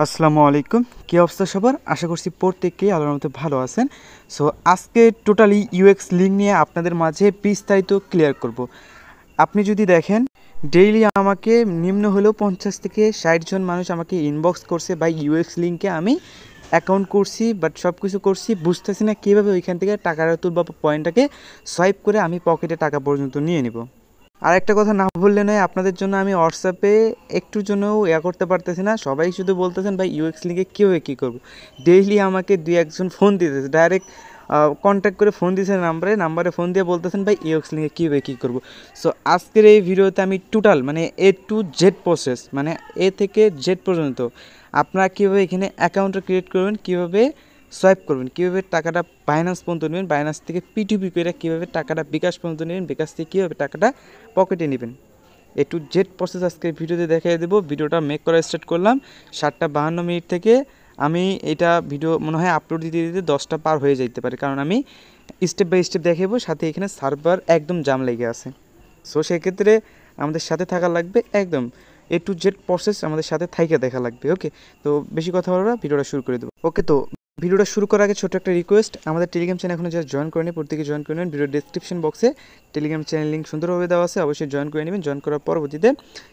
আসসালামু আলাইকুম। কী অবস্থা সবার? আশা করছি প্রত্যেকেই আল্লাহর রহমতে ভালো আছেন। সো আজকে টোটালি ইউএক্স লিঙ্ক নিয়ে আপনাদের মাঝে বিস্তারিত ক্লিয়ার করব। আপনি যদি দেখেন ডেইলি আমাকে নিম্ন হলেও 50 থেকে 60 জন মানুষ আমাকে ইনবক্স করছে বা ইউএক্স লিঙ্কে আমি অ্যাকাউন্ট করছি বাট সব কিছু করছি, বুঝতেছি না কীভাবে ওইখান থেকে টাকাটা তুলব বা পয়েন্টটাকে সোয়াইপ করে আমি পকেটে টাকা পর্যন্ত নিয়ে নিব। আর একটা কথা না বললে নয়, আপনাদের জন্য আমি হোয়াটসঅ্যাপে একটুর জন্যও করতে পারতেছি না। সবাই শুধু বলতেছেন ভাই ইউএক্স লিঙ্কে কীভাবে কী করবো। ডেইলি আমাকে দুই একজন ফোন দিতেছে, ডাইরেক্ট কন্ট্যাক্ট করে ফোন দিয়েছে নাম্বারে ফোন দিয়ে বলতেছেন ভাই ইউএক্স লিঙ্কে কীভাবে কী করবো। সো আজকের এই ভিডিওতে আমি টোটাল মানে এ টু জেড প্রসেস, মানে এ থেকে জেড পর্যন্ত আপনারা কীভাবে এখানে অ্যাকাউন্টটা ক্রিয়েট করবেন, কীভাবে সোয়াইপ করবেন, কীভাবে টাকাটা বাইন্যান্স পর্যন্ত নেবেন, বাইন্যান্স থেকে পিটুপি করে কীভাবে টাকাটা বিকাশ পর্যন্ত নেবেন, বিকাশ থেকে কীভাবে টাকাটা পকেটে নেবেন, এ টু জেড প্রসেস আজকে ভিডিওতে দেখিয়ে দেবো। ভিডিওটা মেক করা স্টার্ট করলাম 7:52 থেকে। আমি এটা ভিডিও মনে হয় আপলোড দিতে দিতে 10টা পার হয়ে যেতে পারে, কারণ আমি স্টেপ বাই স্টেপ দেখাবো, সাথে এখানে সার্ভার একদম জাম লেগে আছে। সো সেক্ষেত্রে আমাদের সাথে থাকা লাগবে, একদম এ টু জেড প্রসেস আমাদের সাথে থাইকে দেখা লাগবে। ওকে, তো বেশি কথা বলবো না, ভিডিওটা শুরু করে দেবো। ওকে, তো ভিডিওটা শুরু করার আগে ছোট একটা রিকোয়েস্ট, আমাদের টেলিগ্রাম চ্যানেল এখনো যারা জয়েন করেনি প্রত্যেকে জয়েন করে নেবেন। ভিডিও ডেসক্রিপশন বক্সে টেলিগ্রাম চ্যানেল লিঙ্ক সুন্দরভাবে দেওয়া আছে, অবশ্যই জয়েন করে নেবেন। জয়েন করার পরবর্তীতে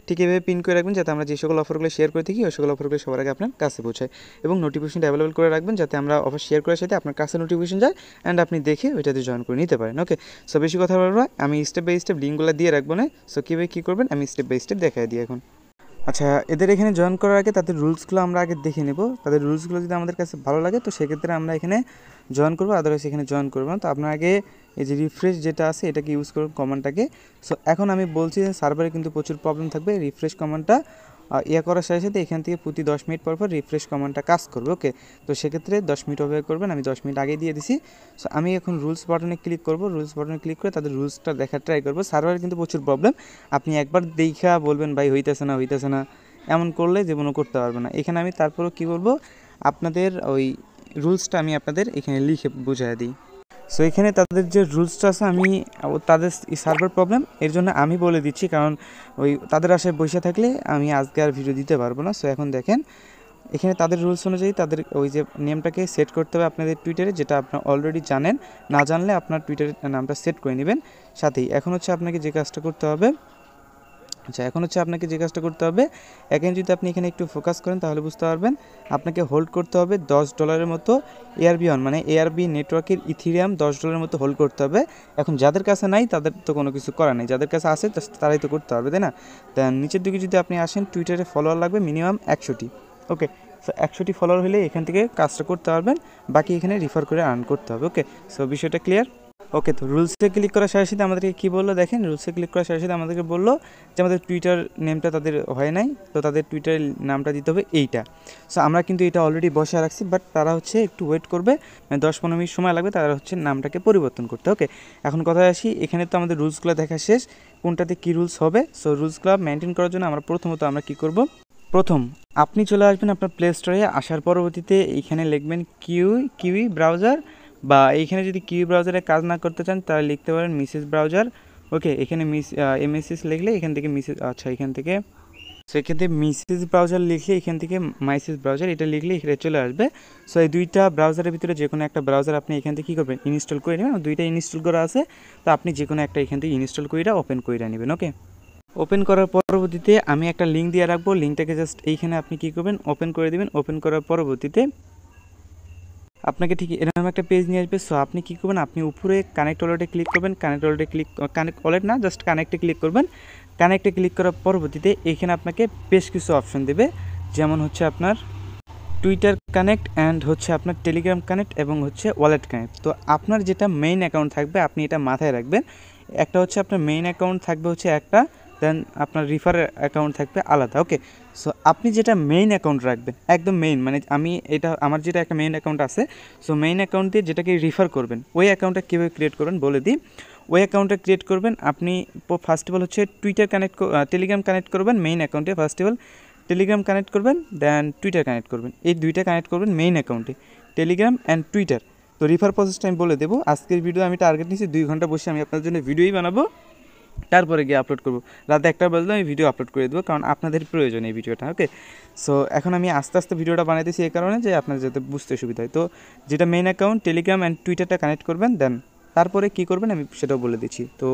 ঠিক এভাবে পিন করে রাখবেন, যাতে আমরা যে সকল অফারগুলো শেয়ার করে থাকি ওই সকল অফারগুলো সবার আগে আপনার কাছে পৌঁছায়, এবং নোটিফিকেশনটা অ্যাভেলেবল করে রাখবেন, যাতে আমরা অফার শেয়ার করার সাথে আপনার কাছে নোটিফিকেশন যায় অ্যান্ড আপনি দেখে ওইটাতে জয়েন করে নিতে পারেন। ওকে, সো বেশি কথা বলবো, আমি স্টেপ বাই স্টেপ লিঙ্কগুলো দিয়ে রাখবো না। সো কীভাবে কী করবেন আমি স্টেপ বাই স্টেপ দেখাই দিই এখন। আচ্ছা, এদের এখানে জয়েন করার আগে তাদের রুলসগুলো আমরা আগে দেখে নেব। তাদের রুলসগুলো যদি আমাদের কাছে ভালো লাগে তো সেক্ষেত্রে আমরা এখানে জয়েন করবো, আদারওয়াইজ এখানে জয়েন করবো না। তো আপনার আগে এই যে রিফ্রেশ যেটা আছে এটাকে ইউজ করুন, কমান্ডটাকে। সো এখন আমি বলছি যে সার্ভারে কিন্তু প্রচুর প্রবলেম থাকবে, রিফ্রেশ কমান্ডটা করার সাথে সাথে এখান থেকে প্রতি 10 মিনিট পর পর রিফ্রেশ কমান্ডটা কাজ করবে। ওকে, তো সেক্ষেত্রে 10 মিনিট অপেক্ষা করবেন, আমি 10 মিনিট আগে দিয়ে দিছি। সো আমি এখন রুলস বাটনে ক্লিক করব, রুলস বাটনে ক্লিক করে তাদের রুলসটা দেখার ট্রাই করবো। সার্ভারে কিন্তু প্রচুর প্রবলেম, আপনি একবার দেখা বলবেন ভাই হইতেছে না এমন করলে জীবনও করতে পারবে না। এখানে আমি তারপরেও কী বলবো, আপনাদের ওই রুলসটা আমি আপনাদের এখানে লিখে বুঝিয়ে দিই। সো এখানে তাদের যে রুলসটা আছে আমি তাদের সার্ভার প্রবলেম এর জন্য আমি বলে দিচ্ছি, কারণ ওই তাদের আশায় বসে থাকলে আমি আজকে আর ভিডিও দিতে পারবো না। সো এখন দেখেন এখানে তাদের রুলস অনুযায়ী তাদের ওই যে নেমটাকে সেট করতে হবে আপনাদের টুইটারে, যেটা আপনারা অলরেডি জানেন, না জানলে আপনার টুইটারের নামটা সেট করে নেবেন। সাথেই এখন হচ্ছে আপনাকে যে কাজটা করতে হবে, আপনাকে যে কাজটা করতে হবে, এখানে যদি আপনি এখানে একটু ফোকাস করেন তাহলে বুঝতে পারবেন। আপনাকে হোল্ড করতে হবে $10 মতো ARB1 মানে ARB নেটওয়ার্কের ইথিরিয়াম $10 মতো হোল্ড করতে হবে। এখন যাদের কাছে নাই তাদের তো কোনো কিছু করার নেই, যাদের কাছে আছে তারাই তো করতে পারবে, তাই না? দেন নিচের দিকে যদি আপনি আসেন, টুইটারে ফলোয়ার লাগবে মিনিমাম 100টি। ওকে, সো 100টি ফলোয়ার হলে এখান থেকে কাজটা করতে পারবেন, বাকি এখানে রিফার করে আর্ন করতে হবে। ওকে, সো বিষয়টা ক্লিয়ার। ওকে, তো রুলসে ক্লিক করার সাথে সাথে আমাদেরকে কী বললো দেখেন, রুলসে ক্লিক করার সাথে সাথে আমাদেরকে বললো যে আমাদের টুইটার নেমটা তাদের হয় নাই, তো তাদের টুইটার নামটা দিতে হবে এইটা। সো আমরা কিন্তু এটা অলরেডি বসে রাখছি, বাট তারা হচ্ছে একটু ওয়েট করবে, মানে 10-15 মিনিট সময় লাগবে, তারা হচ্ছে নামটাকে পরিবর্তন করতে। ওকে, এখন কথায় আসি, এখানে তো আমাদের রুলসগুলো দেখা শেষ, কোনটাতে কী রুলস হবে। সো রুলসগুলো মেনটেন করার জন্য আমরা প্রথমত আমরা কী করব, প্রথম আপনি চলে আসবেন আপনার প্লে স্টোরে, আসার পরবর্তীতে এইখানে লিখবেন কিউই ব্রাউজার, বা এইখানে যদি কিউই ব্রাউজারে কাজ না করতে চান তাহলে লিখতে পারেন মিসেস ব্রাউজার। ওকে, এখানে MSS লিখলে এখান থেকে মিসেস, আচ্ছা এখান থেকে সেক্ষেত্রে মিসেস ব্রাউজার লিখলে এখান থেকে মাইসেস ব্রাউজার এটা লিখলে এখানে চলে আসবে। সো এই দুইটা ব্রাউজারের ভিতরে যে কোনো একটা ব্রাউজার আপনি এখান থেকে কী করবেন, ইনস্টল করে নেবেন। দুইটা ইনস্টল করা আছে, তো আপনি যে কোনো একটা এখান থেকে ইনস্টল করে ওপেন করে নেবেন। ওকে, ওপেন করার পরবর্তীতে আমি একটা লিঙ্ক দিয়ে রাখবো, লিঙ্কটাকে জাস্ট এইখানে আপনি কী করবেন, ওপেন করে দেবেন। ওপেন করার পরবর্তীতে আপনাকে ঠিক এরকম একটা পেজ নিয়ে আসবে। সো আপনি কী করবেন, আপনি উপরে কানেক্ট ওয়ালেটে ক্লিক করবেন, কানেক্ট ওয়ালেট না, জাস্ট কানেক্টে ক্লিক করবেন। কানেক্টে ক্লিক করার পরবর্তীতে এখানে আপনাকে বেশ কিছু অপশন দেবে, যেমন হচ্ছে আপনার টুইটার কানেক্ট অ্যান্ড হচ্ছে আপনার টেলিগ্রাম কানেক্ট এবং হচ্ছে ওয়ালেট কানেক্ট। তো আপনার যেটা মেইন অ্যাকাউন্ট থাকবে আপনি এটা মাথায় রাখবেন, একটা হচ্ছে আপনার মেইন অ্যাকাউন্ট থাকবে হচ্ছে একটা, দেন আপনার রিফার অ্যাকাউন্ট থাকবে আলাদা। ওকে, সো আপনি যেটা মেইন অ্যাকাউন্ট রাখবেন, একদম মেইন, মানে আমি এটা আমার যেটা একটা মেইন অ্যাকাউন্ট আছে, সো মেইন অ্যাকাউন্ট দিয়ে যেটাকে রিফার করবেন, ওই অ্যাকাউন্টটা কীভাবে ক্রিয়েট করবেন বলে দিই। ওই অ্যাকাউন্টটা ক্রিয়েট করবেন আপনি ফার্স্ট অফ অল হচ্ছে টেলিগ্রাম কানেক্ট করবেন মেইন অ্যাকাউন্টে, first of all Telegram connect করবেন, দেন টুইটার কানেক্ট করবেন, এই দুইটা কানেক্ট করবেন মেইন অ্যাকাউন্টে, টেলিগ্রাম অ্যান্ড টুইটার। তো রিফার প্রসেসটা আমি বলে দেবো। আজকের ভিডিও আমি টার্গেট নিয়েছি 2 ঘন্টা বসে আমি আপনার জন্য ভিডিওই বানাবো, তারপরে গিয়ে আপলোড করবো। রাত 1টা বাজলে আমি ভিডিও আপলোড করে দেবো, কারণ আপনাদের প্রয়োজন এই ভিডিওটা। ওকে, সো এখন আমি আস্তে আস্তে ভিডিওটা বানাইতেছি এই কারণে যে আপনার যাতে বুঝতে সুবিধা হয়। তো যেটা মেইন অ্যাকাউন্ট টেলিগ্রাম অ্যান্ড টুইটারটা কানেক্ট করবেন, দেন তারপরে কী করবেন আমি সেটাও বলে দিচ্ছি। তো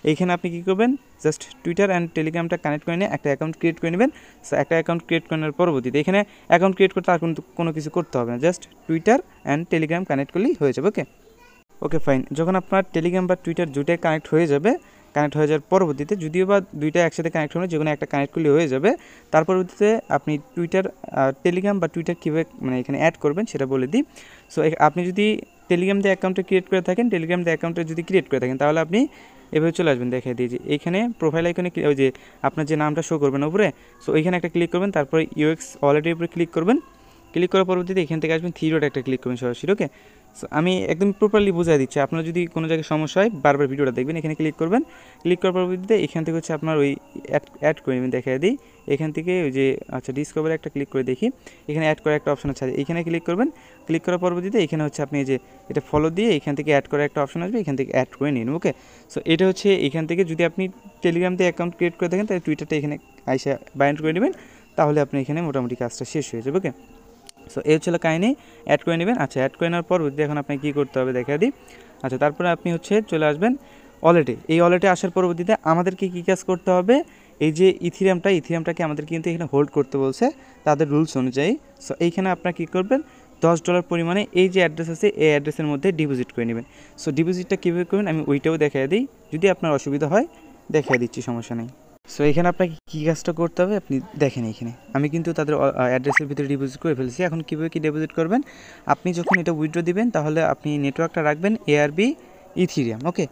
এইখানে আপনি কী করবেন, জাস্ট টুইটার অ্যান্ড টেলিগ্রামটা কানেক্ট করে নিয়ে একটা অ্যাকাউন্ট ক্রিয়েট করে নেবেন। সো একটা অ্যাকাউন্ট ক্রিয়েট করার পরবর্তীতে এখানে অ্যাকাউন্ট ক্রিয়েট করতে আর কিন্তু কোনো কিছু করতে হবে না, just Twitter and Telegram connect করলেই হয়ে যাবে। ওকে ওকে ফাইন। যখন আপনার টেলিগ্রাম বা টুইটার দুইটাই কানেক্ট হয়ে যাবে, কানেক্ট হয়ে যাওয়ার পরবর্তীতে যদিও বা দুইটা একসাথে কানেক্ট হবে, যে কোনো একটা কানেক্ট করলে হয়ে যাবে। তার পরবর্তীতে আপনি টুইটার টেলিগ্রাম বা টুইটার কীভাবে মানে এখানে অ্যাড করবেন সেটা বলে দিই। সো আপনি যদি টেলিগ্রাম দিয়ে অ্যাকাউন্টে ক্রিয়েট করে থাকেন, টেলিগ্রাম দিয়ে অ্যাকাউন্টে যদি ক্রিয়েট করে থাকেন, তাহলে আপনি এভাবে চলে আসবেন। দেখাই দিই যে এইখানে প্রোফাইল আইকনে ওই যে আপনার যে নামটা শো করবেন উপরে, সো ওইখানে একটা ক্লিক করবেন, তারপরে ইউএক্স ওয়ালেটের উপরে ক্লিক করবেন। ক্লিক করার পরবর্তীতে এখান থেকে আসবেন থ্রি ডট একটা ক্লিক করবেন সরাসরি। ওকে, সো আমি একদম প্রপারলি বুঝাই দিচ্ছি, আপনার যদি কোনো জায়গায় সমস্যা হয় বারবার ভিডিওটা দেখবেন। এখানে ক্লিক করবেন, ক্লিক করার পরবর্তীতে এখান থেকে হচ্ছে আপনার ওই অ্যাড করে নেবেন। দেখাই দিই এখান থেকে ওই যে আচ্ছা ডিসকভারে একটা ক্লিক করে দেখি, এখানে অ্যাড করার একটা অপশন আছে, এখানে ক্লিক করবেন। ক্লিক করার পরবর্তীতে এখানে হচ্ছে আপনি যে এটা ফলো দিয়ে এখান থেকে অ্যাড করার একটা অপশন আসবে, এখান থেকে অ্যাড করে নিন। ওকে, সো এটা হচ্ছে এখান থেকে যদি আপনি টেলিগ্রাম দিয়ে অ্যাকাউন্ট ক্রিয়েট করে থাকেন, তাহলে টুইটারটা এখানে আইসা বাইন্ড করে নেবেন, তাহলে আপনি এখানে মোটামুটি কাজটা শেষ হয়ে যাবে। ওকে, সো এই হচ্ছে কাহিনি, অ্যাড করে নেবেন। আচ্ছা, অ্যাড করে নেওয়ার পর এখন আপনাকে কী করতে হবে দেখা দিই। আচ্ছা, তারপরে আপনি হচ্ছে চলে আসবেন ওয়ালেটে। এই ওয়ালেটে আসার পরবর্তীতে আমাদেরকে কী কাজ করতে হবে, এই যে ইথিরিয়ামটাকে আমাদের কিন্তু এখানে হোল্ড করতে বলছে তাদের রুলস অনুযায়ী। সো এইখানে আপনারা কী করবেন, $10 পরিমাণে এই যে অ্যাড্রেস আছে এই অ্যাড্রেসের মধ্যে ডিপোজিট করে নেবেন। সো ডিপোজিটটা কীভাবে করবেন আমি ওইটাও দেখাই দিই, যদি আপনার অসুবিধা হয় দেখাই দিচ্ছি, সমস্যা নেই। সো এখানে আপনাকে কী কাজটা করতে হবে আপনি দেখেন, এখানে আমি কিন্তু তাদের অ্যাড্রেসের ভিতরে ডিপোজিট করে ফেলেছি। এখন কীভাবে কী ডিপোজিট করবেন, আপনি যখন এটা উইথড্র দিবেন তাহলে আপনি নেটওয়ার্কটা রাখবেন এআরবি ইথিরিয়াম। ওকে,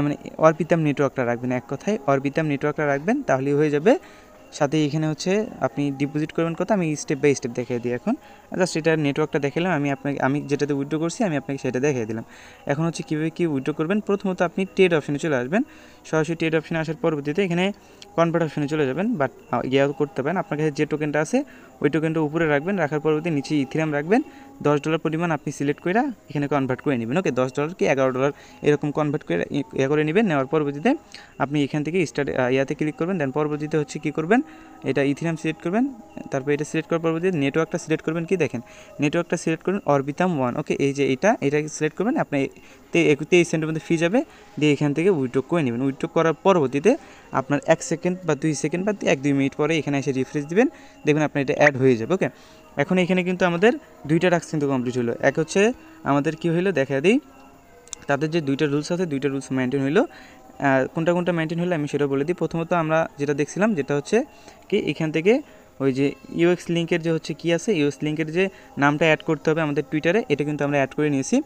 মানে অরবিটাম নেটওয়ার্কটা রাখবেন, এক কথায় অরবিটাম নেটওয়ার্কটা রাখবেন, তাহলেই হয়ে যাবে। সাথে এখানে হচ্ছে আপনি ডিপোজিট করবেন কত, আমি স্টেপ বাই স্টেপ দেখিয়ে দিই। এখন জাস্ট এটার নেটওয়ার্কটা দেখালাম, আমি যেটাতে উইথড্র করছি আমি আপনাকে সেটা দেখিয়ে দিলাম। এখন হচ্ছে কীভাবে কী উইথড্র করবেন, প্রথমত আপনি ট্রেড অপশনে চলে আসবেন। সরাসরি ট্রেড অপশনে আসার পরবর্তীতে এখানে কনভার্ট অপশনে চলে যাবেন, বাট ইয়েও করতে পারেন। আপনার কাছে যে টোকেনটা আছে ওই টোকেনটা উপরে রাখবেন, রাখার পরবর্তী নিচে ইথিরিয়াম রাখবেন। $10 পরিমাণ আপনি সিলেক্ট করে এখানে কনভার্ট করে নেবেন। ওকে, $10 কি $11 এরকম কনভার্ট করে করে নেবেন। নেওয়ার পরবর্তীতে আপনি এখান থেকে স্টার্ট ইয়াতে ক্লিক করবেন, দেন পরবর্তীতে হচ্ছে কী করবেন, এটা ইথিরিয়াম সিলেক্ট করবেন। তারপর এটা সিলেক্ট করার পরবর্তীতে নেটওয়ার্কটা সিলেক্ট করবেন, কি দেখেন নেটওয়ার্কটা সিলেক্ট করবেন অরবিটাম 1। ওকে, এই যে এটা সিলেক্ট করবেন, আপনি 23 সেন্টের মধ্যে ফি যাবে, দিয়ে এখান থেকে উইথড্র করে নেবেন। উইথড্র করার পরবর্তীতে আপনার 1 সেকেন্ড বা 2 সেকেন্ড বা 1-2 মিনিট পরে এখানে এসে রিফ্রেশ দিবেন, দেখবেন আপনার এটা অ্যাড হয়ে যাবে। ওকে, এখন এখানে কিন্তু আমাদের দুইটা টাস্ক কিন্তু কমপ্লিট হলো। এক হচ্ছে আমাদের কী হইলো দেখা দিই, তাদের যে দুইটা রুলস আছে দুইটা রুলস মেনটেন হইলো। কোনটা মেনটেন হলো আমি সেটা বলে দিই। প্রথমত আমরা যেটা দেখছিলাম যেটা হচ্ছে কি এখান থেকে ওই যে ইউএক্স লিঙ্কের যে হচ্ছে কী আছে, ইউএক্স লিঙ্কের যে নামটা অ্যাড করতে হবে আমাদের টুইটারে, এটা কিন্তু আমরা অ্যাড করে নিয়েছি।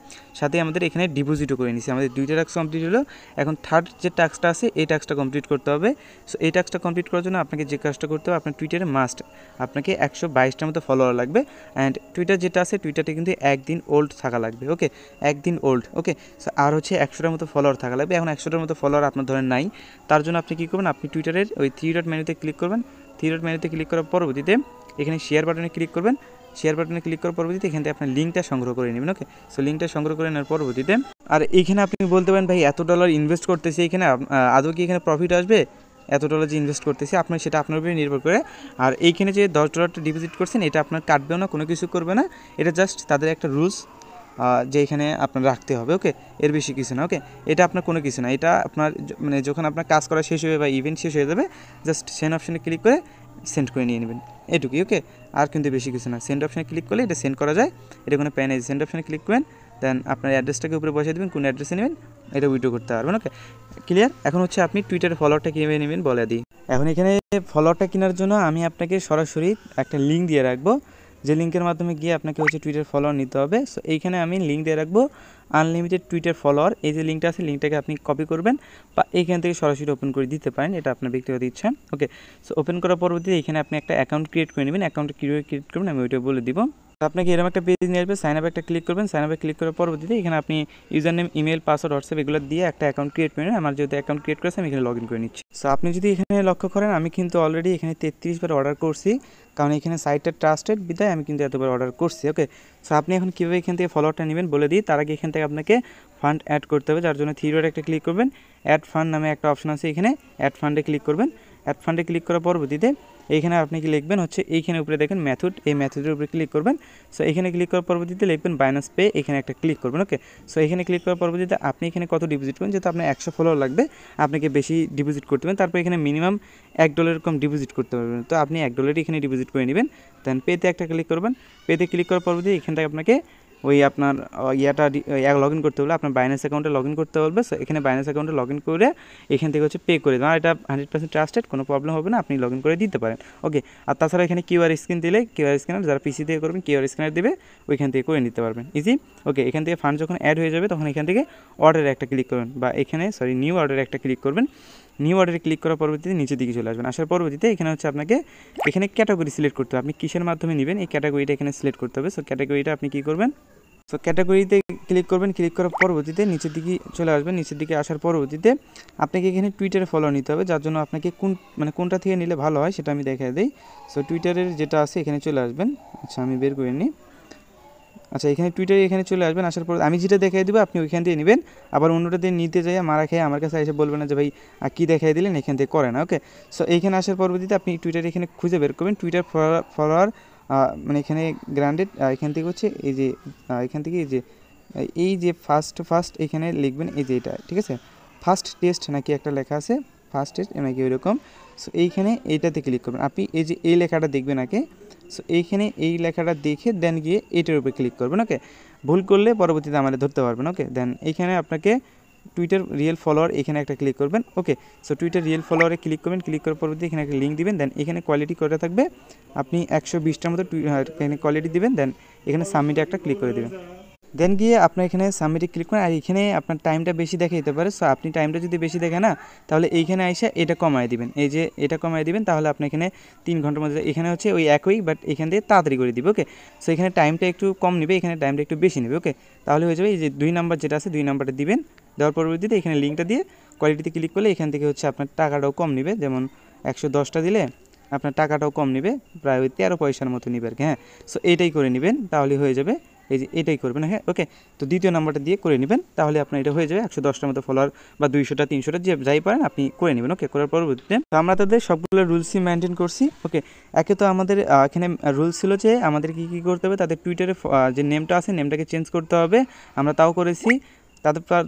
সাথে আমাদের এখানে ডিপোজিটও করে নিয়েছি। আমাদের দুইটা টাস্ক কমপ্লিট হলো। এখন থার্ড যে টাস্কটা আছে এই টাস্কটা কমপ্লিট করতে হবে। সো এই টাস্কটা কমপ্লিট করার জন্য আপনাকে যে কাজটা করতে হবে, আপনার টুইটারে মাস্ট আপনাকে 122টার মতো ফলোয়ার লাগবে। অ্যান্ড টুইটার যেটা আছে টুইটারটা কিন্তু 1 দিন ওল্ড থাকা লাগবে। ওকে, 1 দিন ওল্ড। ওকে, সো আর হচ্ছে 100টার মতো ফলোয়ার থাকা লাগবে। এখন 100টার মতো ফলোয়ার আপনার ধরেন নাই, তার জন্য আপনি কী করবেন, আপনি টুইটারের ওই 3 ডট মেনুতে ক্লিক করবেন। 3 ডট মেনুতে ক্লিক করার পরবর্তীতে এখানে শেয়ার বাটনে ক্লিক করবেন। শেয়ার বাটনে ক্লিক করার পরবর্তীতে এখান থেকে আপনার লিঙ্কটা সংগ্রহ করে নেবেন। ওকে, সো লিঙ্কটা সংগ্রহ করে নেওয়ার পরবর্তীতে আর এইখানে আপনি বলতে পারেন ভাই $এত ইনভেস্ট করতেছি এখানে আদৌ কি এখানে প্রফিট আসবে, $এত যে ইনভেস্ট করতেছি আপনার সেটা আপনার উপরে নির্ভর করে। আর এইখানে যে $10টা ডিপোজিট করছেন এটা আপনার কাটবেও না, কোনো কিছু করবে না, এটা জাস্ট তাদের একটা রুলস যে এখানে আপনার রাখতে হবে। ওকে, এর বেশি কিছু না। ওকে, এটা আপনার কোনো কিছু না, এটা আপনার মানে যখন আপনার কাজ করা শেষ হবে বা ইভেন্ট শেষ হয়ে যাবে জাস্ট সেন্ড অপশানে ক্লিক করে সেন্ড করে নিয়ে নেবেন, এটুকুই। ওকে, আর কিন্তু বেশি কিছু না। সেন্ড অপশানে ক্লিক করলে এটা সেন্ড করা যায়, এটা কোনো প্যান আছে। সেন্ড অপশানে ক্লিক করেন, দেন আপনার অ্যাড্রেসটাকে উপরে বসিয়ে দেবেন, কোন অ্যাড্রেসে নেবেন এটা উইথড্র করতে পারবেন। ওকে, ক্লিয়ার। এখন হচ্ছে আপনি টুইটারে ফলোয়ারটা কীভাবে নেবেন বলে দিই। এখন এখানে ফলোয়ারটা কেনার জন্য আমি আপনাকে সরাসরি একটা লিঙ্ক দিয়ে রাখবো, যে লিঙ্কের মাধ্যমে গিয়ে আপনাকে হচ্ছে টুইটার ফলোয়ার নিতে হবে। সো এইখানে আমি লিঙ্ক দিয়ে রাখবো আনলিমিটেড টুইটার ফলোয়ার। এই যে লিঙ্কটা আছে লিঙ্কটাকে আপনি কপি করবেন বা এইখান থেকে সরাসরি ওপেন করে দিতে পারেন, এটা আপনার ব্যক্তিগত ইচ্ছা। ওকে, সো ওপেন করার পরবর্তীতে এখানে আপনি একটা অ্যাকাউন্ট ক্রিয়েট করে নেবেন। অ্যাকাউন্ট কীভাবে ক্রিয়েট করবেন আমি ওইটা বলে দিব। আপনাকে এরকম একটা পেজ নিয়ে আসবে, সাইন আপ একটা ক্লিক করবেন। সাইন আপে ক্লিক করার পরবর্তীতে এখানে আপনি user name, email, password, WhatsApp এগুলো দিয়ে একটা অ্যাকাউন্ট ক্রিয়েট করে নেবেন। আমার যেহেতু অ্যাকাউন্ট ক্রিয়েট করেছে আমি এখানে লগ ইন করে নিচ্ছি। সো আপনি যদি এখানে লক্ষ্য করেন আমি কিন্তু অলরেডি এখানে 33 বার অর্ডার করছি, কারণ এখানে সাইটটা ট্রাস্টেড বিদায় আমি কিন্তু এতবার অর্ডার করছি। ওকে, সো আপনি এখন কীভাবে এখান থেকে ফলোয়ারটা নেবেন বলে দিই। তার আগে এখান থেকে আপনাকে ফান্ড অ্যাড করতে হবে, যার জন্য থ্রি ডট একটা ক্লিক করবেন, অ্যাড ফান্ড নামে একটা অপশন আছে, এখানে অ্যাড ফান্ডে ক্লিক করবেন। অ্যাড ফান্ডে ক্লিক করার পরবর্তীতে এইখানে আপনি কি লিখবেন হচ্ছে এইখানে উপরে দেখেন মেথড, এই মেথডের উপরে ক্লিক করবেন। সো এখানে ক্লিক করার পরবর্তীতে লিখবেন বাইন্যান্স পে, এখানে একটা ক্লিক করবেন। ওকে, সো এখানে ক্লিক করার পরবর্তীতে আপনি এখানে কত ডিপোজিট করবেন, যেহেতু আপনার 100 ফলোয়ার লাগবে, আপনাকে বেশি ডিপোজিট করতে হবে, তারপর এখানে মিনিমাম $1 কম ডিপোজিট করতে পারবেন। তো আপনি $1 এখানে ডিপোজিট করে নেবেন, দেন পেতে একটা ক্লিক করবেন। পেতে ক্লিক করার পরবর্তী এখান থেকে আপনাকে ওই আপনার ইয়াটা লগ ইন করতে হলে আপনার বাইন্যান্স অ্যাকাউন্টে লগ ইন করতে বলবে। সো এখানে বাইন্যান্স অ্যাকাউন্টে লগ ইন করে এখান থেকে হচ্ছে পে করে দেবেন, আর এটা 100% ট্রাস্টেড, কোনো প্রবলেম হবে না, আপনি লগ ইন করে দিতে পারেন। ওকে, আর তাছাড়া এখানে কিউআর স্ক্যান দিলে, কিউআর স্ক্যানার যারা পিসি থেকে করবেন কিউআর স্ক্যানার দেবে, ওইখান থেকে করে নিতে পারবেন ইজি। ওকে, এখান থেকে ফান্ড যখন অ্যাড হয়ে যাবে তখন এখান থেকে অর্ডারে একটা ক্লিক করবেন, বা এখানে নিউ অর্ডারে একটা ক্লিক করবেন। নিউ অর্ডারে ক্লিক করার পরবর্তীতে নিচের দিকে চলে আসবেন, আসার পরবর্তীতে এখানে হচ্ছে আপনাকে এখানে ক্যাটাগরি সিলেক্ট করতে হবে, আপনি কিসের মাধ্যমে নেবেন এই ক্যাটাগরিটা এখানে সিলেক্ট করতে হবে। সো ক্যাটাগরিটা আপনি কী করবেন, সো ক্যাটাগরিতে ক্লিক করবেন, ক্লিক করার পরবর্তীতে নিচের দিকে চলে আসবেন। নিচের দিকে আসার পরবর্তীতে আপনাকে এখানে টুইটারে ফলো নিতে হবে, যার জন্য আপনাকে কোনটা থেকে নিলে ভালো হয় সেটা আমি দেখাই দিই। সো টুইটারের যেটা আছে এখানে চলে আসবেন। আচ্ছা, আমি বের করে নিই। আচ্ছা, এখানে টুইটারে এখানে চলে আসবেন, আসার পর আমি যেটা দেখাই দেবো আপনি ওইখান দিয়ে নেবেন, আবার অন্যটা দিয়ে নিতে যাই মারা খেয়ে আমার কাছে এসে বলবেন না যে ভাই কী দেখাই দিলেন, এখান থেকে করে না। ওকে, সো এইখানে আসার পরবর্তীতে আপনি টুইটারে এখানে খুঁজে বের করবেন টুইটার ফলোয়ার, মানে এখানে গ্র্যান্ডেড, এখান থেকে হচ্ছে এই যে এখান থেকে এই যে ফার্স্ট এখানে লিখবেন এই যে এটা, ঠিক আছে, ফার্স্ট টেস্ট নাকি একটা লেখা আছে, ফার্স্ট টেস্ট নাকি ওইরকম। সো এইখানে এইটাতে ক্লিক করবেন, আপনি এই যে এই লেখাটা দেখবেন আগে। সো এইখানে এই লেখাটা দেখে দেন গিয়ে এইটার উপরে ক্লিক করবেন। ওকে, ভুল করলে পরবর্তীতে আমাদের ধরতে পারবেন। ওকে, দেন এইখানে আপনাকে টুইটার রিয়েল ফলোয়ার এখানে একটা ক্লিক করবেন। Okay, so Twitter real ফলোয়ারে click করবেন, ক্লিক করার পরবর্তী এখানে একটা লিঙ্ক দিবেন, দেন এখানে কোয়ালিটি করে থাকবে, আপনি 120টার মতো এখানে কোয়ালিটি দিবেন, দেন এখানে সাবমিটে একটা ক্লিক করে দেবেন। দেন গিয়ে আপনার এখানে সাবমিটে ক্লিক করেন, আর এখানে আপনার টাইমটা বেশি দেখে দিতে পারে। সো আপনি টাইমটা যদি বেশি দেখে না, তাহলে এইখানে এসে এটা কমায় দিবেন, এই যে এটা কমায় দিবেন, তাহলে আপনি এখানে 3 ঘন্টার মধ্যে, এখানে হচ্ছে ওই একই বাট এখান থেকে তাড়াতাড়ি করে দিবে। ওকে, সো এখানে টাইমটা একটু কম নেবে, এখানে টাইমটা একটু বেশি নেবে। ওকে, তাহলে হয়ে যাবে এই যে 2 নাম্বার যেটা আছে 2 নাম্বারটা দিবেন, দেওয়ার পরবর্তীতে এখানে লিঙ্কটা দিয়ে কোয়ালিটিতে ক্লিক করলে এখান থেকে হচ্ছে আপনার টাকাটাও কম নেবে, যেমন 110টা দিলে আপনার টাকাটাও কম নেবে, প্রায় ওই 13 পয়সার মতো নেবে আর কি। হ্যাঁ, সো এইটাই করে নেবেন, তাহলে হয়ে যাবে, এই যে এটাই করবেন। হ্যাঁ, ওকে, তো দ্বিতীয় নাম্বারটা দিয়ে করে নেবেন, তাহলে আপনার এটা হয়ে যাবে 110টার মতো ফলোয়ার, বা 200টা 300টা যে যাই পারেন আপনি করে নেবেন। ওকে, করার পরবর্তীতে তো আমরা তাদের সবগুলো রুলসই মেনটেন করছি। ওকে, একে তো আমাদের এখানে রুলস ছিল যে আমাদের কী করতে হবে, তাদের টুইটারে যে নেমটা আছে নেমটাকে চেঞ্জ করতে হবে, আমরা তাও করেছি।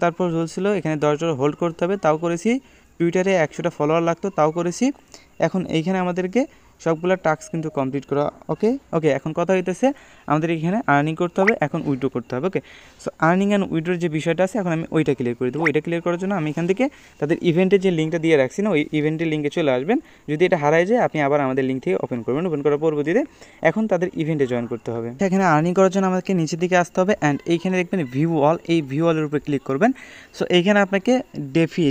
তারপর রুলস ছিল এখানে $10 হোল্ড করতে হবে, তাও করেছি। টুইটারে 100টা ফলোয়ার লাগতো, তাও করেছি। এখন এইখানে আমাদেরকে সবগুলো টাস্ক কিন্তু কমপ্লিট করা। ওকে, এখন কথা হইতেছে আমাদের এখানে আর্নিং করতে হবে, এখন উইথড্র করতে হবে। ওকে, সো আর্নিং অ্যান্ড উইথড্রোর যে বিষয়টা আছে এখন আমি ওইটা ক্লিয়ার করে দেবো। ওইটা ক্লিয়ার করার জন্য আমি এখান থেকে তাদের ইভেন্টের যে লিঙ্কটা দিয়ে রাখছি না, ওই ইভেন্টের লিঙ্কে চলে আসবেন। যদি এটা হারায় যায় আপনি আবার আমাদের লিঙ্ক থেকে ওপেন করবেন, ওপেন করার পরবর্তীতে এখন তাদের ইভেন্টে জয়েন করতে হবে। এখানে আর্নিং করার জন্য আমাদেরকে নিচের দিকে আসতে হবে, অ্যান্ড এইখানে দেখবেন ভিউ অল, এই ভিউ অলের উপরে ক্লিক করবেন। সো এইখানে আপনাকে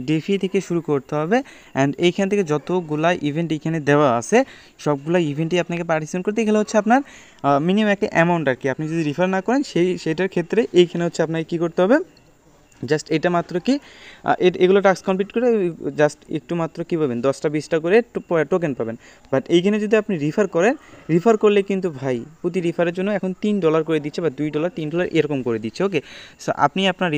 ডেফি থেকে শুরু করতে হবে, অ্যান্ড এইখান থেকে যতগুলা ইভেন্ট এইখানে দেওয়া আছে সবগুলো ইভেন্টই আপনাকে পার্টিসিপেট করতে গেলে হচ্ছে আপনার মিনিমাম একটা অ্যামাউন্ট আর কি, আপনি যদি রিফার না করেন সেটার ক্ষেত্রে এইখানে হচ্ছে আপনাকে কী করতে হবে, জাস্ট এটা মাত্র কি এগুলো টাস্ক কমপ্লিট করে জাস্ট একটু মাত্র কী পাবেন 10টা 20টা করে টোকেন পাবেন। বাট এইখানে যদি আপনি রিফার করলে কিন্তু ভাই প্রতি রিফারের জন্য এখন $3 করে দিচ্ছে, বা $2 $3 এরকম করে দিচ্ছে। ওকে, সো আপনি আপনার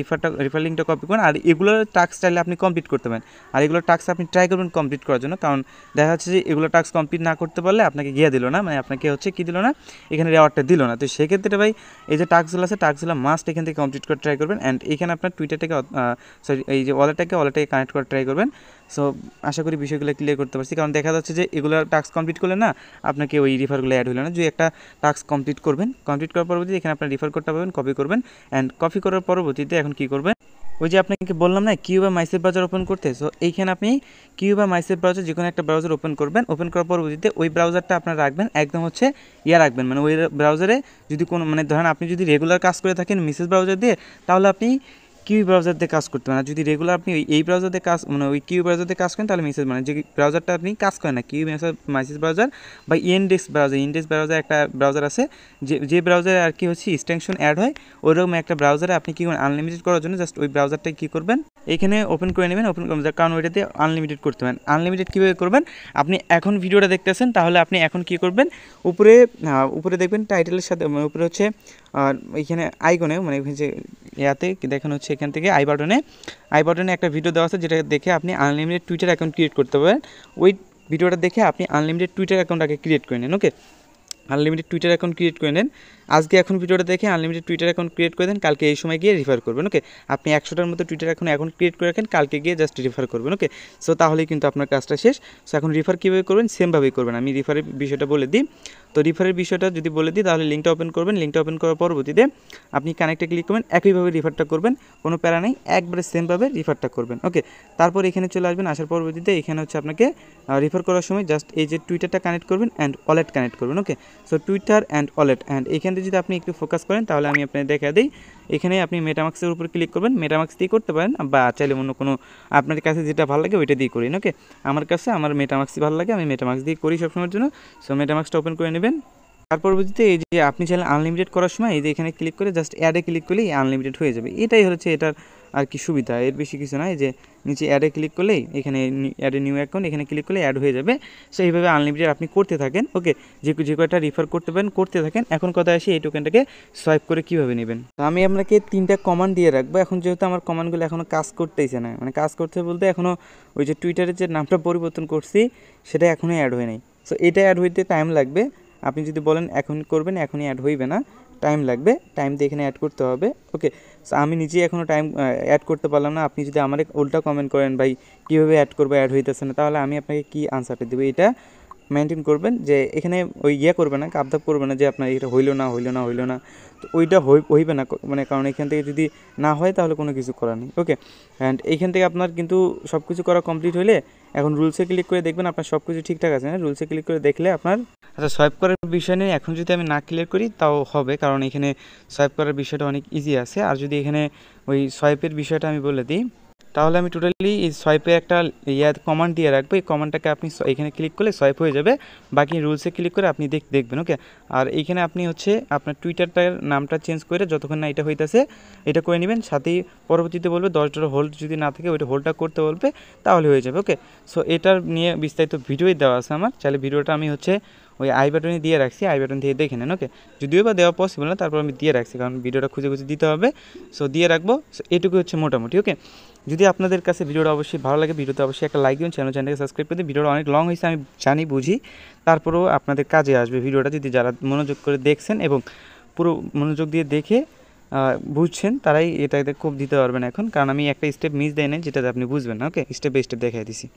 রিফার লিঙ্কটা কপি করেন, আর এগুলোর টাস্ক চাইলে আপনি কমপ্লিট করতে পারেন, আর এগুলোর টাস্ক আপনি ট্রাই করবেন কমপ্লিট করার জন্য, কারণ দেখা যাচ্ছে যে এগুলো টাস্ক কমপ্লিট না করতে পারলে আপনাকে গিয়ে দিল না, মানে আপনাকে হচ্ছে কী দিল না, এখানে রেওয়ার্ডটা দিল না। তো সেক্ষেত্রে ভাই এই যে টাস্কগুলো আছে টাস্কগুলো মাস্ট এখান থেকে কমপ্লিট করে ট্রাই করবেন, অ্যান্ড এখানে আপনার টুইটারটাকে এই যে ওয়ালেটটাকে কানেক্ট করার ট্রাই করবেন। সো আশা করি বিষয়গুলো ক্লিয়ার করতে পারছি, কারণ দেখা যাচ্ছে যে এগুলো টাস্ক কমপ্লিট করলে না আপনাকে ওই রিফারগুলো অ্যাড হলো না। যে একটা টাস্ক কমপ্লিট করার পরবর্তীতে এখানে আপনার রিফার কোডটা পাবেন, কপি করবেন, অ্যান্ড কপি করার পরবর্তীতে এখন কী করবেন, ওই যে আপনাকে বললাম না কিউবা মাইসেফ ব্রাউজার ওপেন করতে। সো এইখানে আপনি কিউবা মাইসেফ ব্রাউজার যে কোনো একটা ব্রাউজার ওপেন করবেন, ওপেন করার পরবর্তীতে ওই ব্রাউজারটা আপনার রাখবেন একদম হচ্ছে রাখবেন, মানে ওই ব্রাউজারে যদি কোনো মানে ধরেন আপনি যদি রেগুলার কাজ করে থাকেন মেসেজ ব্রাউজার দিয়ে, তাহলে আপনি কিউ ব্রাউজার দিয়ে কাজ করতে পারেন। আর যদি রেগুলার আপনি এই ব্রাউজার দিয়ে কাজ মানে ওই কিউ ব্রাউজার দিয়ে কাজ করেন, তাহলে মেসেজ মানে যে ব্রাউজারটা আপনি কাজ করেন না কিউ মাইসেজ ব্রাউজার বা ইনডেক্স ব্রাউজার একটা ব্রাউজার আছে, যে ব্রাউজারে আর কি হচ্ছে এক্সটেনশন অ্যাড হয়, ওইরকম একটা ব্রাউজারে আপনি কী করেন আনলিমিটেড করার জন্য জাস্ট ওই ব্রাউজারটা কী করবেন এখানে ওপেন করে নেবেন, ওপেন করবেন, কারণ ওইটাতে আনলিমিটেড করতে পারেন। আনলিমিটেড কীভাবে করবেন, আপনি এখন ভিডিওটা দেখতেছেন, তাহলে আপনি এখন কী করবেন, উপরে দেখবেন টাইটেলের সাথে উপরে হচ্ছে এইখানে আইকনে মানে যে ইয়াতে দেখানো হচ্ছে, এখান থেকে আই বাটনে একটা ভিডিও দেওয়া আছে, যেটা দেখে আপনি আনলিমিটেড টুইটার অ্যাকাউন্ট ক্রিয়েট করতে পারেন। ওই ভিডিওটা দেখে আপনি আনলিমিটেড টুইটার অ্যাকাউন্ট আগে ক্রিয়েট করে নেন। ওকে, আনলিমিটেড টুইটার অ্যাকাউন্ট ক্রিয়েট করে নেন। আজকে এখন ভিডিওটা দেখে আনলিমিটেড টুইটার অ্যাকাউন্ট ক্রিয়েট করে দেন, কালকে এই সময় গিয়ে রেফার করবেন। ওকে, আপনি 100টার মতো টুইটার অ্যাকাউন্ট ক্রিয়েট করে রাখেন, কালকে গিয়ে জাস্ট রেফার করবেন। ওকে, সো তাহলেই কিন্তু আপনার কাজটা শেষ। সো এখন রেফার কীভাবে করবেন, সেমভাবেই করবেন। আমি রেফারের বিষয়টা বলে দিই। তো রেফারের বিষয়টা যদি বলে দিই, তাহলে লিঙ্কটা ওপেন করবেন। লিঙ্কটা ওপেন করার পরবর্তীতে আপনি কানেক্টে ক্লিক করবেন, একইভাবে রেফারটা করবেন, কোনো প্যারা নেই, একবারে সেমভাবে রেফারটা করবেন। ওকে, তারপর এখানে চলে আসবেন, আসার পরবর্তীতে এখানে হচ্ছে আপনাকে রেফার করার সময় জাস্ট এই যে টুইটারটা কানেক্ট করবেন অ্যান্ড ওয়ালেট কানেক্ট করবেন। Okay, so Twitter and wallet, and এখানে যদি আপনি একটু ফোকাস করেন, তাহলে আমি আপনাকে দেখা দিই। এখানে আপনি মেটামাক্সের উপর ক্লিক করবেন, মেটামাক্স দিয়ে করতে পারেন, বা চাইলে অন্য কোনো আপনার কাছে যেটা ভালো লাগে ওইটা দিয়ে করি। ওকে, আমার মেটামাক্সই ভালো লাগে, আমি মেটামাক্স দিয়ে করি সবসময়ের জন্য। সো মেটামাক্সটা ওপেন করে নেবেন। তার পরবর্তীতে এই যে আপনি চাইলে আনলিমিটেড করার সময় এই যে এখানে ক্লিক করে জাস্ট অ্যাডে ক্লিক করলেই আনলিমিটেড হয়ে যাবে। এটাই হচ্ছে এটার আর কি সুবিধা, এর বেশি কিছু না। এই যে নিচে অ্যাডে ক্লিক করলেই এখানে অ্যাডে নিউ অ্যাকাউন্ট, এখানে ক্লিক করলে অ্যাড হয়ে যাবে। সো এইভাবে আনলিমিটেড আপনি করতে থাকেন। ওকে, যে কয়টা রেফার করতে পারেন করতে থাকেন। এখন কথা আসি এই টোকেনটাকে সোয়াইপ করে কীভাবে নেবেন। আমি আপনাকে 3টা কমান্ড দিয়ে রাখবো। এখন যেহেতু আমার কমান্ডগুলো এখনও কাজ করতেইছে না, মানে কাজ করতে বলতে এখনও ওই যে টুইটারের যে নামটা পরিবর্তন করছি সেটা এখনই অ্যাড হয় নাই। সো এটা অ্যাড হইতে টাইম লাগবে। আপনি যদি বলেন এখন করবেন, এখনই অ্যাড হইবে না, টাইম লাগবে, টাইম দিয়ে এখানে অ্যাড করতে হবে। ওকে, সো আমি নিজেই এখনও টাইম অ্যাড করতে পারলাম না। আপনি যদি আমার উল্টা কমেন্ট করেন ভাই কীভাবে অ্যাড করবো, অ্যাড হইতেছে না, তাহলে আমি আপনাকে কী আনসারটা দেবো, এটা মেনটেন করবেন। যে এখানে ওই করবে না, কাপধাপ করবে না যে আপনার এটা হইলো না, তো ওইটা হইবে না, মানে কারণ এখান থেকে যদি না হয় তাহলে কোনো কিছু করার নেই। ওকে, অ্যান্ড এইখান থেকে আপনার কিন্তু সব কিছু করা কমপ্লিট হলে এখন রুলসে ক্লিক করে দেখবেন আপনার সব কিছু ঠিকঠাক আছে। রুলসে ক্লিক করে দেখলে আপনার সোয়াইপ করার বিষয় নিয়ে এখন যদি আমি না ক্লিয়ার করি তাও হবে, কারণ এখানে সোয়াইপ করার বিষয়টা অনেক ইজি আছে। আর যদি এখানে ওই সোয়াইপের বিষয়টা আমি বলে দিই, তাহলে আমি টোটালি এই সোয়াইপে একটা কমান্ড দিয়ে রাখবো। এই কমান্ডটাকে আপনি এখানে ক্লিক করলে সোয়াইপ হয়ে যাবে, বাকি রুলসে ক্লিক করে আপনি দেখবেন। ওকে, আর এইখানে আপনি হচ্ছে আপনার টুইটারটার নামটা চেঞ্জ করে যতক্ষণ না এটা হইতেছে এটা করে নেবেন। সাথেই পরবর্তীতে বলবে $10 হোল্ড যদি না থাকে ওইটা হোল্ডটা করতে বলবে, তাহলে হয়ে যাবে। ওকে, সো এটার নিয়ে বিস্তারিত ভিডিওই দেওয়া আছে আমার, চাইলে ভিডিওটা আমি হচ্ছে ওই আই বাটনে দিয়ে রাখছি, আই বাটন থেকে দেখে নেন। ওকে, যদিও বা দেওয়া পসিবল না, তারপর আমি দিয়ে রাখছি, কারণ ভিডিওটা খুঁজে দিতে হবে। সো দিয়ে রাখবো। সো এটুকু হচ্ছে মোটামুটি। ওকে, যদি আপনাদের কাছে ভিডিওটা অবশ্যই ভালো লাগে, ভিডিওতে অবশ্যই একটা লাইক দিন, চ্যানেলটাকে সাবস্ক্রাইব করে দিন। ভিডিওটা অনেক লং হয়েছে আমি জানি, বুঝি, তারপরেও আপনাদের কাজে আসবে ভিডিওটা যদি যারা মনোযোগ করে দেখছেন এবং পুরো মনোযোগ দিয়ে দেখে বুঝছেন, তারাই এটাতে খুব দিতে পারবেন এখন, কারণ আমি একটা স্টেপ মিস দেয় না যেটাতে আপনি বুঝবেন না। ওকে, স্টেপ বাই স্টেপ দেখাই দিছি।